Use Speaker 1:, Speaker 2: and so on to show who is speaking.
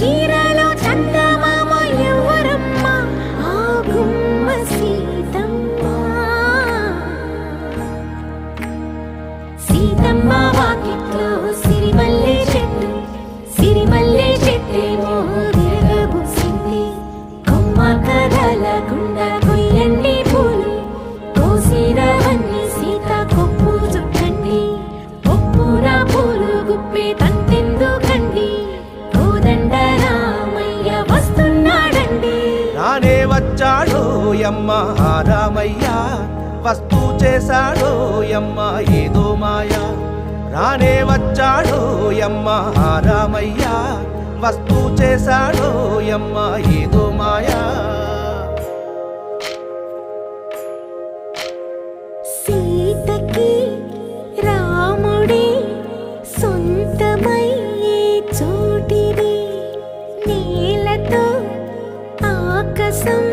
Speaker 1: చీరలో చందమామ ఎవరమ్మ ఆ గుమ్మ సీతమ్మ సీతమ్మ వాకిట్లో సిరిమల్లె చెట్టేమో తిరగబూసింది కొమ్మ కదలకుండా కొయ్యండి పూలు కోసిరవన్నీ సీత కొప్పు చుట్టండి ఒప్పున పూలు గుప్పే తంతెందుకండి కోదండ రామయ్య వస్తున్నాడండి
Speaker 2: రానే వచ్చాడో యమ్మ ఆ రామయ్య వస్తూ చేశాడో యమ్మ ఏదో మాయా రానే వచ్చాడో యమ్మ ఆ రామయ్య వస్తూ చేశాడో యమ్మ ఏదో మాయా
Speaker 1: సీతకి రాముడే సొంతమయ్యే చోటిది నేలతో ఆకాశం